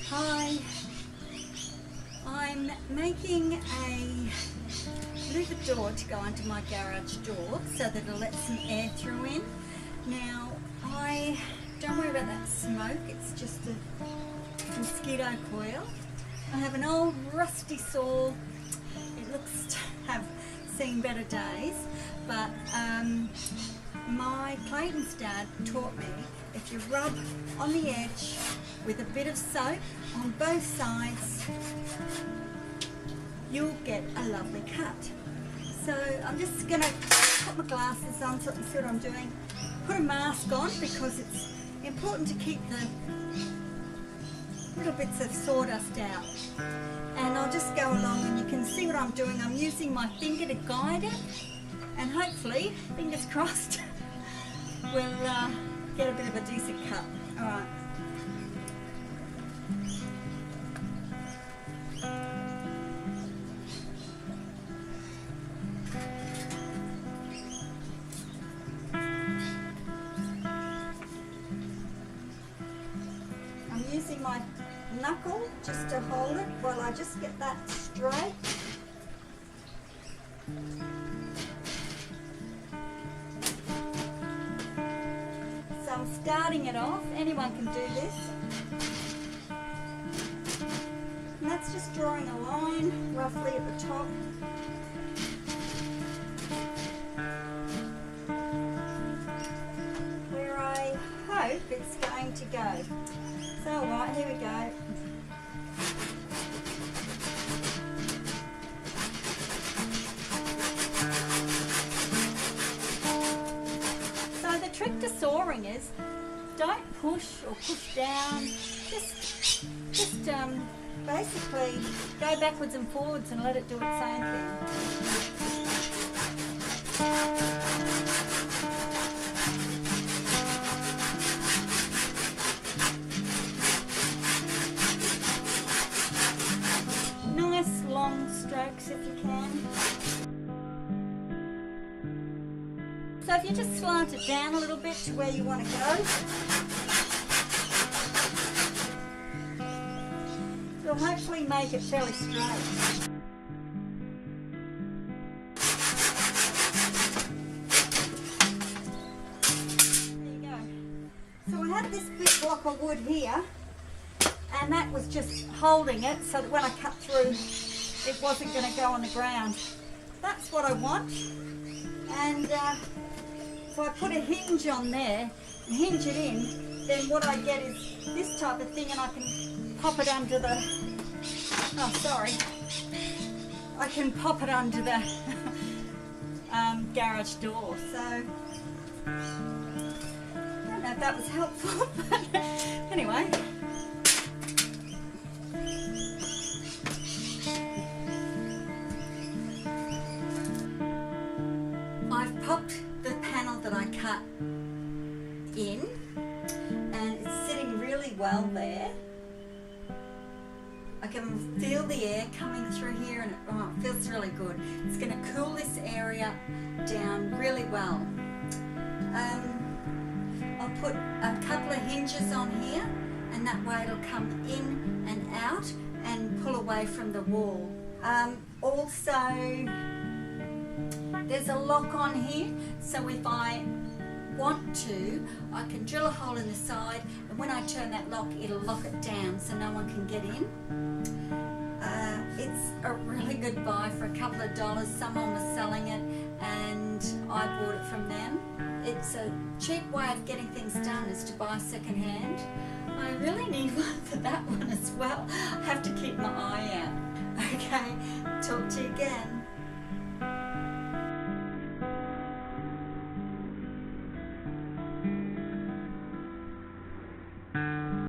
Hi, I'm making a Louvre door to go into my garage door so that it'll let some air through in. Now, don't worry about that smoke, it's just a mosquito coil. I have an old rusty saw. It looks to have seen better days, but my Clayton's dad taught me if you rub on the edge with a bit of soap on both sides, you'll get a lovely cut. So I'm just going to put my glasses on so I can see what I'm doing. Put a mask on because it's important to keep the little bits of sawdust out. And I'll just go along and you can see what I'm doing. I'm using my finger to guide it, and hopefully, fingers crossed, we'll get a bit of a decent cut. Alright. I'm using my knuckle just to hold it while I just get that straight. So I'm starting it off. Anyone can do this. And that's just drawing a line roughly at the top. Where I hope it's going to go. So right, here we go. So the trick to sawing is don't push or push down. Just basically go backwards and forwards and let it do its own thing. Nice long strokes if you can. So if you just slant it down a little bit to where you want to go, you'll hopefully make it fairly straight. There you go. So I had this big block of wood here, and that was just holding it so that when I cut through it wasn't going to go on the ground. That's what I want. And so I put a hinge on there and hinge it in. Then what I get is this type of thing, and I can pop it under the, I can pop it under the garage door. So I don't know if that was helpful, but anyway. I've popped the panel that I cut in, and it's sitting really well there. I can feel the air coming through here, and it feels really good. It's going to cool this area down really well. I'll put a couple of hinges on here, and that way it'll come in and out and pull away from the wall. Also, there's a lock on here, so if I want to, I can drill a hole in the side, and when I turn that lock, it'll lock it down so no one can get in. It's a really good buy for a couple of dollars. Someone was selling it and I bought it from them. It's a cheap way of getting things done is to buy secondhand. I really need one for that one as well. I have to keep my eye out. Okay, talk to you again.